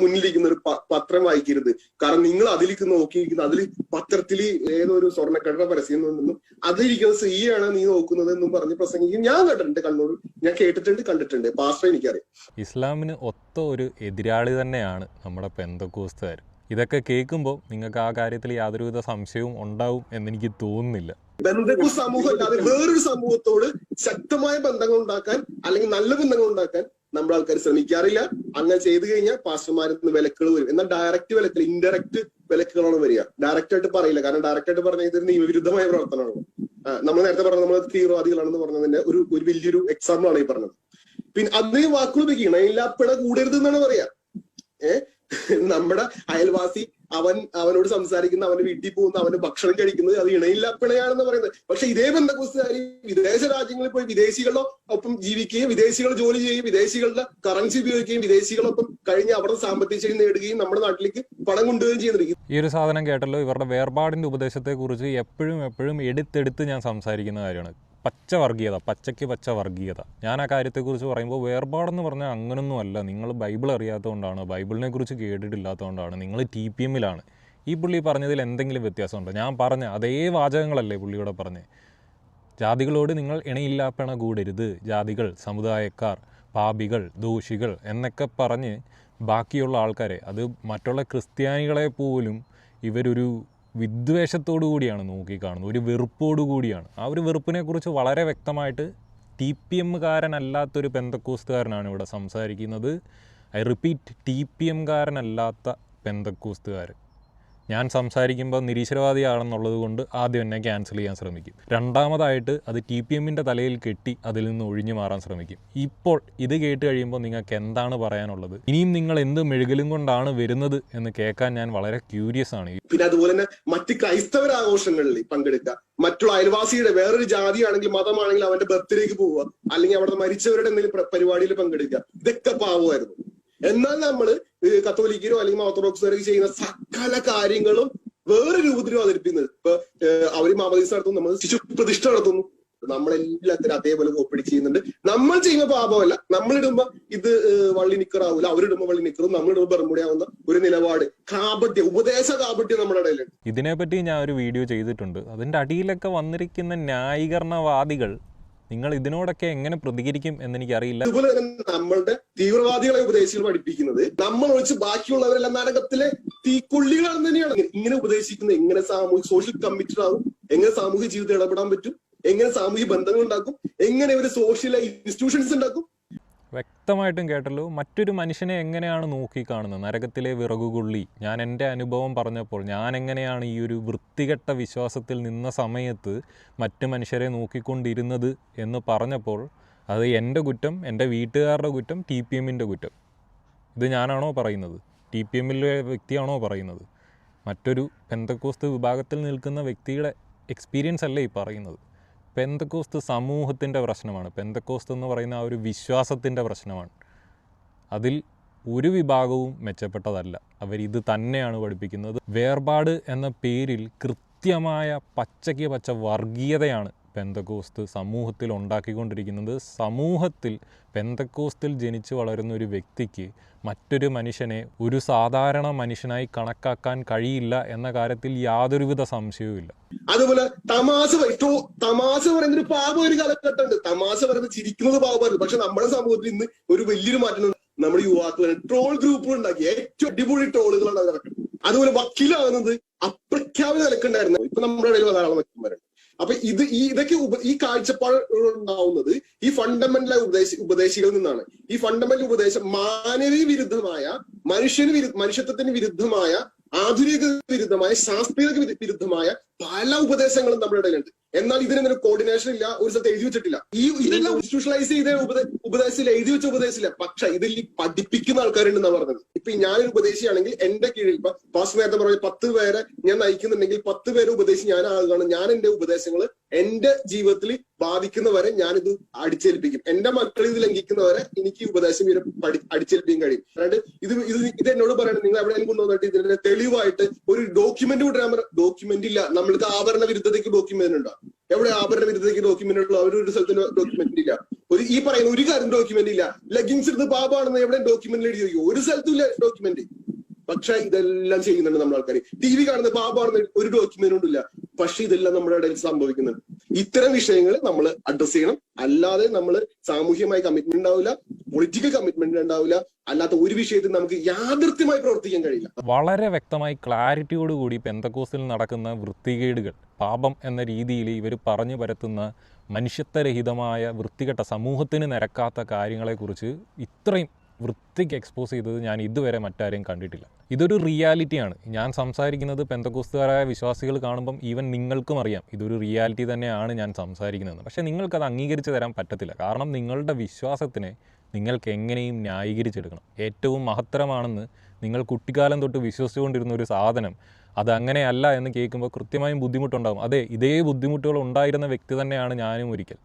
Speaker 2: മുന്നിലിരിക്കുന്ന ഒരു പത്രം വായിക്കരുത്, കാരണം നിങ്ങൾ അതിലേക്ക് നോക്കിയിരിക്കുന്ന, അതിൽ പത്രത്തിൽ ഏതൊരു സ്വർണ്ണക്കടയുടെ പരസ്യം എന്നും അതിലിരിക്കുന്ന സ്ത്രീയാണ് നീ നോക്കുന്നത് എന്നും പറഞ്ഞ് പ്രസംഗിക്കും ഞാൻ കേട്ടിട്ടുണ്ട്. കണ്ണൂർ ഞാൻ കേട്ടിട്ടുണ്ട്, കണ്ടിട്ടുണ്ട്. പാസ്റ്റർ എനിക്കറിയാം.
Speaker 1: ഇസ്ലാമിന് ഒത്ത ഒരു എതിരാളി തന്നെയാണ് നമ്മുടെ പെന്തക്കോസ്തുകാർ. ഇതൊക്കെ കേൾക്കുമ്പോൾ നിങ്ങൾക്ക് ആ കാര്യത്തിൽ യാതൊരുവിധ സംശയവും ഉണ്ടാവും എന്നെനിക്ക് തോന്നുന്നില്ല.
Speaker 2: ബന്ധക്കോസ് സമൂഹം അല്ലാതെ വേറൊരു സമൂഹത്തോട് ശക്തമായ ബന്ധങ്ങൾ ഉണ്ടാക്കാൻ അല്ലെങ്കിൽ നല്ല ബന്ധങ്ങൾ ഉണ്ടാക്കാൻ നമ്മുടെ ആൾക്കാർ ശ്രമിക്കാറില്ല. അങ്ങനെ ചെയ്തു കഴിഞ്ഞാൽ പാസ്റ്റർമാരിൽ നിന്ന് വിലക്കുകൾ വരും. എന്നാൽ ഡയറക്റ്റ് വിലക്കുകൾ, ഇൻഡയറക്റ്റ് വിലക്കുകളാണ് വരിക. ഡയറക്റ്റ് ആയിട്ട് പറയില്ല. കാരണം ഡയറക്റ്റ് ആയിട്ട് പറഞ്ഞാൽ ഇതൊരു നിയമവിരുദ്ധമായ പ്രവർത്തനമാണ്. നമ്മൾ നേരത്തെ പറഞ്ഞത് നമ്മൾ തീവ്രവാദികളാണെന്ന് പറഞ്ഞതിന്റെ ഒരു വലിയൊരു എക്സാമ്പിൾ ആണ് ഈ പറഞ്ഞത്. പിന്നെ അതിന് വാക്കുകൾ ഉപയോഗിക്കണം. ഇല്ലാപ്പിട കൂടരുത് എന്നാണ് പറയാ. നമ്മുടെ അയൽവാസി അവനോട് സംസാരിക്കുന്ന, അവന്റെ വീട്ടിൽ പോകുന്ന, അവന്റെ ഭക്ഷണം കഴിക്കുന്നത് അത് ഇണയില്ലാപ്പിണയാണെന്ന് പറയുന്നത്. പക്ഷെ ഇതേ ബന്ധക്കുസ്തുകാരി വിദേശ രാജ്യങ്ങളിൽ പോയി വിദേശികളുടെ ഒപ്പം ജീവിക്കുകയും, വിദേശികൾ ജോലി ചെയ്യുകയും, വിദേശികളുടെ കറൻസി ഉപയോഗിക്കുകയും, വിദേശികളൊപ്പം കഴിഞ്ഞ് അവരുടെ സാമ്പത്തിക ശേഷി നേടുകയും നമ്മുടെ നാട്ടിലേക്ക് പണം കൊണ്ടുവരികയും ചെയ്യുന്നത്.
Speaker 1: ഈ ഒരു സാധനം കേട്ടല്ലോ, ഇവരുടെ വേർപാടിന്റെ ഉപദേശത്തെക്കുറിച്ച് എപ്പോഴും എടുത്തെടുത്ത് ഞാൻ സംസാരിക്കുന്ന കാര്യമാണ്. പച്ച വർഗീയത, പച്ചയ്ക്ക് പച്ച വർഗീയത. ഞാൻ ആ കാര്യത്തെക്കുറിച്ച് പറയുമ്പോൾ വേർപാടെന്ന് പറഞ്ഞാൽ അങ്ങനൊന്നും അല്ല. നിങ്ങൾ ബൈബിൾ അറിയാത്തതുകൊണ്ടാണ്, ബൈബിളിനെ കുറിച്ച് കേട്ടിട്ടില്ലാത്തതുകൊണ്ടാണ്, നിങ്ങൾ TPM-ലാണ്. ഈ പുള്ളി പറഞ്ഞതിൽ എന്തെങ്കിലും വ്യത്യാസമുണ്ടോ? ഞാൻ പറഞ്ഞ അതേ വാചകങ്ങളല്ലേ പുള്ളിയോടെ പറഞ്ഞത്. ജാതികളോട് നിങ്ങൾ ഇണയില്ലാപ്പണ കൂടരുത്, ജാതികൾ, സമുദായക്കാർ, പാപികൾ, ദോഷികൾ എന്നൊക്കെ പറഞ്ഞ് ബാക്കിയുള്ള ആൾക്കാരെ, അത് മറ്റുള്ള ക്രിസ്ത്യാനികളെ പോലും ഇവരൊരു വിദ്വേഷത്തോടു കൂടിയാണ് നോക്കിക്കാണുന്നത്, ഒരു വെറുപ്പോടു കൂടിയാണ്. ആ ഒരു വെറുപ്പിനെക്കുറിച്ച് വളരെ വ്യക്തമായിട്ട് TPM-കാരനല്ലാത്തൊരു പെന്തക്കോസ്തുകാരനാണ് ഇവിടെ സംസാരിക്കുന്നത്. ഐ റിപ്പീറ്റ്, TPM-കാരനല്ലാത്ത പെന്തക്കോസ്തുകാർ. ഞാൻ സംസാരിക്കുമ്പോൾ നിരീശ്വരവാദിയാണെന്നുള്ളത് കൊണ്ട് ആദ്യം എന്നെ ക്യാൻസൽ ചെയ്യാൻ ശ്രമിക്കും. രണ്ടാമതായിട്ട് അത് TPM-ൻ്റെ തലയിൽ കെട്ടി അതിൽ നിന്ന് ഒഴിഞ്ഞു മാറാൻ ശ്രമിക്കും. ഇപ്പോൾ ഇത് കേട്ട് കഴിയുമ്പോൾ നിങ്ങൾക്ക് എന്താണ് പറയാനുള്ളത്? ഇനിയും നിങ്ങൾ എന്ത് മെഴുകലും കൊണ്ടാണ് വരുന്നത് എന്ന് കേൾക്കാൻ ഞാൻ വളരെ ക്യൂരിയസ് ആണ്.
Speaker 2: പിന്നെ അതുപോലെ തന്നെ മറ്റ് ക്രൈസ്തവ ആഘോഷങ്ങളിൽ പങ്കെടുക്കുക, മറ്റുള്ള അയൽവാസിയുടെ വേറൊരു ജാതിയാണെങ്കിൽ മതമാണെങ്കിൽ അവന്റെ ബർത്ത്ഡേക്ക് പോവുക, അല്ലെങ്കിൽ അവിടെ മരിച്ചവരുടെ എന്തെങ്കിലും പരിപാടിയിൽ പങ്കെടുക്കുക, ഇതൊക്കെ പാവമായിരുന്നു. എന്നാൽ നമ്മൾ കത്തോലിക്കരോ അല്ലെങ്കിൽ ഓർത്തഡോക്സുകാരോ ചെയ്യുന്ന സകല കാര്യങ്ങളും വേറെ രൂപത്തിലും അവതരിപ്പിക്കുന്നത്. ഇപ്പൊ അവര് മാമോദീസ നടത്തുന്നു, നമ്മൾ ശിശു പ്രതിഷ്ഠ നടത്തുന്നു, നമ്മളെല്ലാത്തിനും അതേപോലെ കോപ്പിടിച്ച് ചെയ്യുന്നുണ്ട്. നമ്മൾ ചെയ്യുന്ന പാപമല്ല, നമ്മളിടുമ്പോ ഇത് വള്ളി നിക്കറാവൂല, അവരിടുമ്പോ വള്ളി നിക്കറും, നമ്മളിടുമ്പോ ബർമുടയാവുന്ന ഒരു നിലപാട്, കാപട്യം, ഉപദേശ കാപട്യം നമ്മുടെ ഇടയിലുണ്ട്.
Speaker 1: ഇതിനെപ്പറ്റി ഞാൻ ഒരു വീഡിയോ ചെയ്തിട്ടുണ്ട്. അതിൻ്റെ അടിയിലൊക്കെ വന്നിരിക്കുന്ന ന്യായീകരണവാദികൾ നിങ്ങൾ ഇതിനോടൊക്കെ എങ്ങനെ പ്രതികരിക്കും എന്നെനിക്കറിയില്ല.
Speaker 2: അതുപോലെ തന്നെ നമ്മളുടെ തീവ്രവാദികളെ ഉപദേശികൾ പഠിപ്പിക്കുന്നത് നമ്മൾ ഒഴിച്ച് ബാക്കിയുള്ളവരെല്ലാം നരകത്തിലെ തീക്കൊള്ളികളാണെന്ന് തന്നെയാണ്. ഇങ്ങനെ ഉപദേശിക്കുന്നത് എങ്ങനെ സോഷ്യൽ കമ്മിറ്റഡ് ആവും, എങ്ങനെ സാമൂഹിക ജീവിതത്തിൽ ഇടപെടാൻ പറ്റും, എങ്ങനെ സാമൂഹിക ബന്ധങ്ങൾ ഉണ്ടാക്കും, എങ്ങനെ ഒരു സോഷ്യൽ ഇൻസ്റ്റിറ്റ്യൂഷൻസ് ഉണ്ടാക്കും.
Speaker 1: വ്യക്തമായിട്ടും കേട്ടല്ലോ. മറ്റൊരു മനുഷ്യനെ എങ്ങനെയാണ് നോക്കിക്കാണുന്നത്? നരകത്തിലെ വിറകുകൊള്ളി. ഞാൻ എൻ്റെ അനുഭവം പറഞ്ഞപ്പോൾ ഞാൻ എങ്ങനെയാണ് ഈ ഒരു വൃത്തികെട്ട വിശ്വാസത്തിൽ നിന്ന സമയത്ത് മറ്റ് മനുഷ്യരെ നോക്കിക്കൊണ്ടിരുന്നത് എന്ന് പറഞ്ഞപ്പോൾ അത് എൻ്റെ കുറ്റം, എൻ്റെ വീട്ടുകാരുടെ കുറ്റം, TPM-ൻ്റെ കുറ്റം. ഇത് ഞാനാണോ പറയുന്നത്? TPM-ലെ വ്യക്തിയാണോ പറയുന്നത്? മറ്റൊരു പെന്തക്കോസ്ത് വിഭാഗത്തിൽ നിൽക്കുന്ന വ്യക്തിയുടെ എക്സ്പീരിയൻസ് അല്ലേ ഈ പറയുന്നത്? പെന്തക്കോസ്ത് സമൂഹത്തിൻ്റെ പ്രശ്നമാണ്. പെന്തക്കോസ്ത് എന്ന് പറയുന്ന ആ ഒരു വിശ്വാസത്തിൻ്റെ പ്രശ്നമാണ്. അതിൽ ഒരു വിഭാഗവും മെച്ചപ്പെട്ടതല്ല. അവരിത് തന്നെയാണ് പഠിപ്പിക്കുന്നത്. വേർപാട് എന്ന പേരിൽ കൃത്യമായ പച്ചയ്ക്ക് പച്ച വർഗീയതയാണ് പെന്തക്കോസ്ത് സമൂഹത്തിൽ ഉണ്ടാക്കിക്കൊണ്ടിരിക്കുന്നത്. സമൂഹത്തിൽ പെന്തക്കോസ്തിൽ ജനിച്ചു വളരുന്ന ഒരു വ്യക്തിക്ക് മറ്റൊരു മനുഷ്യനെ ഒരു സാധാരണ മനുഷ്യനായി കണക്കാക്കാൻ കഴിയില്ല എന്ന കാര്യത്തിൽ യാതൊരുവിധ സംശയവുമില്ല.
Speaker 2: അതുപോലെ തമാശ പറയുന്നൊരു പാപം ഒരു കാലഘട്ടമുണ്ട്. തമാശ പറയുന്നത് ചിരിക്കുന്നത് പാപമായിരുന്നു. പക്ഷെ നമ്മുടെ സമൂഹത്തിൽ ഇന്ന് ഒരു വലിയൊരു മാറ്റം നമ്മുടെ യുവാക്കൾ ട്രോൾ ഗ്രൂപ്പുകൾ ഉണ്ടാക്കി. ഏറ്റവും അടിപൊളി ട്രോളുകളാണ് അവർ ഇറക്കുന്നത്. അതുപോലെ വക്കീലാകുന്നത് അപ്രഖ്യാപിത നിലക്കുണ്ടായിരുന്നു. ഇപ്പൊ നമ്മുടെ ഇടയിൽ ധാരാളം വക്കീലന്മാരുണ്ട്. അപ്പൊ ഇതൊക്കെ ഈ കാഴ്ചപ്പാട് ഉണ്ടാവുന്നത് ഈ ഫണ്ടമെന്റൽ ഉപദേശികളിൽ നിന്നാണ്. ഈ ഫണ്ടമെന്റൽ ഉപദേശം മാനവീയ വിരുദ്ധമായ, മനുഷ്യത്വത്തിന് വിരുദ്ധമായ, ആധുനിക വിരുദ്ധമായ, ശാസ്ത്രീയത വിരുദ്ധമായ പല ഉപദേശങ്ങളും നമ്മുടെ ഇടയിലുണ്ട്. എന്നാൽ ഇതിനൊരു കോർഡിനേഷൻ ഇല്ല, ഒരു സ്ഥലത്ത് എഴുതി വെച്ചിട്ടില്ല. ഇതെല്ലാം ഇൻസ്റ്റിറ്റ്യൂഷണലൈസ് ചെയ്ത ഉപദേശത്തിൽ എഴുതി വെച്ച ഉപദേശമില്ല. പക്ഷെ ഇതിൽ പഠിപ്പിക്കുന്ന ആൾക്കാരുണ്ടെന്നാണ് പറഞ്ഞത്. ഇപ്പൊ ഞാനൊരു ഉപദേശിയാണെങ്കിൽ എന്റെ കീഴിൽ ഇപ്പൊ പാസ്റ്റർ നേരത്തെ പറഞ്ഞ 10 പേരെ ഞാൻ നയിക്കുന്നുണ്ടെങ്കിൽ 10 പേരെ ഉപദേശി ഞാനാകുകയാണ്. ഞാൻ എന്റെ ഉപദേശങ്ങൾ എന്റെ ജീവിതത്തിൽ ബാധിക്കുന്നവരെ ഞാനിത് അടിച്ചേൽപ്പിക്കും. എന്റെ മക്കൾ ഇത് ലംഘിക്കുന്നവരെ എനിക്ക് ഉപദേശം അടിച്ചേൽപ്പിക്കാൻ കഴിയും. അതായത് ഇത് എന്നോട് പറയണം, നിങ്ങൾ എവിടെയെങ്കിലും കൊണ്ടുവന്നിട്ട് ഇതിന്റെ തെളിവായിട്ട് ഒരു ഡോക്യുമെന്റ് വിടാൻ ഡോക്യുമെന്റ് ഇല്ല. നമ്മൾക്ക് ആഭരണ വിരുദ്ധതയ്ക്ക് ഡോക്യുമെന്റ് ഉണ്ടോ? എവിടെ ആഭരണ വിരുദ്ധതയ്ക്ക് ഡോക്യുമെന്റ് ഉള്ളൂ? അവരൊരു സ്ഥലത്തിന് ഡോക്യുമെന്റ് ഇല്ല. ഈ പറയുന്ന ഒരു കാര്യം ഡോക്യുമെന്റ് ഇല്ല. ലെഗിങ്സ് എടുത്ത് പാപാണെന്ന് എവിടെ ഡോക്യുമെന്റിൽ എഴുതി വയ്ക്കും? ഒരു സ്ഥലത്തും ഇല്ല ഡോക്യുമെന്റ്. പക്ഷെ ഇതെല്ലാം ചെയ്യുന്നുണ്ട് നമ്മുടെ ആൾക്കാർ. TV കാണുന്ന പാപാണെന്ന് ഒരു ഡോക്യുമെന്റും ഇല്ല. പക്ഷെ ഇതെല്ലാം നമ്മുടെ ഇടയിൽ സംഭവിക്കുന്നുണ്ട്. ഇത്തരം വിഷയങ്ങൾ നമ്മൾ അഡ്രസ് ചെയ്യണം. അല്ലാതെ നമ്മൾ സാമൂഹികമായി കമ്മിറ്റ്മെന്റ് ഉണ്ടാവില്ല, പൊളിറ്റിക്കൽ കമ്മിറ്റ്മെന്റ് ഉണ്ടാവില്ല. അല്ലാത്ത ഒരു വിഷയത്തിൽ നമുക്ക് യാഥാർത്ഥ്യമായി പ്രവർത്തിക്കാൻ കഴിയില്ല.
Speaker 1: വളരെ വ്യക്തമായി ക്ലാരിറ്റിയോടുകൂടി പെന്തക്കോസ്തിൽ നടക്കുന്ന വൃത്തികേടുകൾ, പാപം എന്ന രീതിയിൽ ഇവർ പറഞ്ഞു പരത്തുന്ന മനുഷ്യത്വരഹിതമായ വൃത്തികെട്ട സമൂഹത്തിന് നിരക്കാത്ത കാര്യങ്ങളെക്കുറിച്ച് ഇത്രയും വൃത്തിക്ക് എക്സ്പോസ് ചെയ്തത് ഞാൻ ഇതുവരെ മറ്റാരെയും കണ്ടിട്ടില്ല. ഇതൊരു റിയാലിറ്റിയാണ്. ഞാൻ സംസാരിക്കുന്നത് പെന്തക്കോസ്തുകാരായ വിശ്വാസികൾ കാണുമ്പം ഈവൻ നിങ്ങൾക്കും അറിയാം ഇതൊരു റിയാലിറ്റി തന്നെയാണ് ഞാൻ സംസാരിക്കുന്നതെന്ന്. പക്ഷേ നിങ്ങൾക്കത് അംഗീകരിച്ച് തരാൻ പറ്റത്തില്ല. കാരണം നിങ്ങളുടെ വിശ്വാസത്തിനെ നിങ്ങൾക്ക് എങ്ങനെയും ന്യായീകരിച്ചെടുക്കണം. ഏറ്റവും മഹത്തരമാണെന്ന് നിങ്ങൾ കുട്ടിക്കാലം തൊട്ട് വിശ്വസിച്ചുകൊണ്ടിരുന്ന ഒരു സാധനം അതങ്ങനെയല്ല എന്ന് കേൾക്കുമ്പോൾ കൃത്യമായും ബുദ്ധിമുട്ടുണ്ടാകും. അതെ, ഇതേ ബുദ്ധിമുട്ടുകൾ ഉണ്ടായിരുന്ന വ്യക്തി തന്നെയാണ് ഞാനും ഒരിക്കൽ.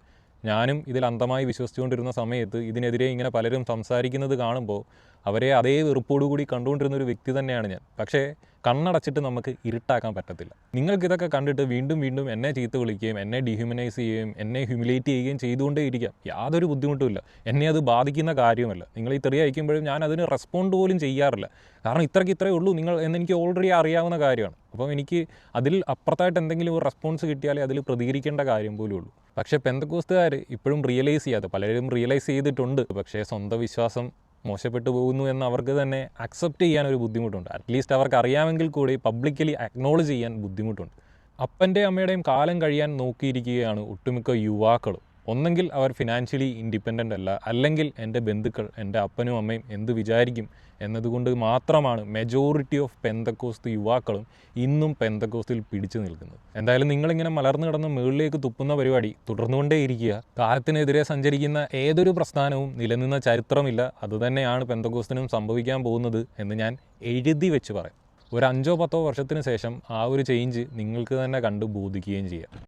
Speaker 1: ഞാനും ഇതിൽ അന്ധമായി വിശ്വസിച്ചുകൊണ്ടിരുന്ന സമയത്ത് ഇതിനെതിരെ ഇങ്ങനെ പലരും സംസാരിക്കുന്നത് കാണുമ്പോൾ അവരെ അതേ വെറുപ്പോടുകൂടി കണ്ടുകൊണ്ടിരുന്ന ഒരു വ്യക്തി തന്നെയാണ് ഞാൻ. പക്ഷേ കണ്ണടച്ചിട്ട് നമുക്ക് ഇരുട്ടാക്കാൻ പറ്റത്തില്ല. നിങ്ങൾക്കിതൊക്കെ കണ്ടിട്ട് വീണ്ടും വീണ്ടും എന്നെ ചീത്ത വിളിക്കുകയും എന്നെ ഡീഹ്യൂമനൈസ് ചെയ്യുകയും എന്നെ ഹ്യൂമിലേറ്റ് ചെയ്യുകയും ചെയ്തുകൊണ്ടേ ഇരിക്കാം. യാതൊരു ബുദ്ധിമുട്ടുമില്ല. എന്നെ അത് ബാധിക്കുന്ന കാര്യമല്ല. നിങ്ങൾ ഈ തെറി അയക്കുമ്പോഴും ഞാൻ അതിന് റെസ്പോണ്ട് പോലും ചെയ്യാറില്ല. കാരണം ഇത്രയേ ഉള്ളൂ നിങ്ങൾ എന്നെനിക്ക് ഓൾറെഡി അറിയാവുന്ന കാര്യമാണ്. അപ്പം എനിക്ക് അതിൽ അപ്പുറത്തായിട്ട് എന്തെങ്കിലും ഒരു റെസ്പോൺസ് കിട്ടിയാലേ അതിൽ പ്രതികരിക്കേണ്ട കാര്യം പോലും ഉള്ളൂ. പക്ഷേ പെന്തക്കോസ്തുകാർ ഇപ്പോഴും റിയലൈസ് ചെയ്യാതെ, പലരും റിയലൈസ് ചെയ്തിട്ടുണ്ട്, പക്ഷേ സ്വന്തം വിശ്വാസം മോശപ്പെട്ടു പോകുന്നു എന്ന് അവർക്ക് തന്നെ അക്സെപ്റ്റ് ചെയ്യാനൊരു ബുദ്ധിമുട്ടുണ്ട്. അറ്റ്ലീസ്റ്റ് അവർക്ക് അറിയാമെങ്കിൽ കൂടി പബ്ലിക്കലി അക്നോളജ് ചെയ്യാൻ ബുദ്ധിമുട്ടുണ്ട്. അപ്പൻ്റെയും അമ്മയുടെയും കാലം കഴിയാൻ നോക്കിയിരിക്കുകയാണ് ഒട്ടുമിക്ക യുവാക്കളും. ഒന്നെങ്കിൽ അവർ ഫിനാൻഷ്യലി ഇൻഡിപെൻഡൻ്റ് അല്ല, അല്ലെങ്കിൽ എൻ്റെ ബന്ധുക്കൾ, എൻ്റെ അപ്പനും അമ്മയും എന്ത് വിചാരിക്കും എന്നതുകൊണ്ട് മാത്രമാണ് മെജോറിറ്റി ഓഫ് പെന്തക്കോസ്ത് യുവാക്കളും ഇന്നും പെന്തക്കോസ്തിൽ പിടിച്ചു നിൽക്കുന്നത്. എന്തായാലും നിങ്ങളിങ്ങനെ മലർന്നു കിടന്ന് മുകളിലേക്ക് തുപ്പുന്ന പരിപാടി തുടർന്നുകൊണ്ടേയിരിക്കുക. കാലത്തിനെതിരെ സഞ്ചരിക്കുന്ന ഏതൊരു പ്രസ്ഥാനവും നിലനിന്ന ചരിത്രമില്ല. അതുതന്നെയാണ് പെന്തക്കോസ്തിനും സംഭവിക്കാൻ പോകുന്നത് എന്ന് ഞാൻ എഴുതി വെച്ച് പറയാം. ഒരു 5-10 വർഷത്തിന് ശേഷം ആ ഒരു ചേഞ്ച് നിങ്ങൾക്ക് തന്നെ കണ്ട് ബോധിക്കുകയും ചെയ്യാം.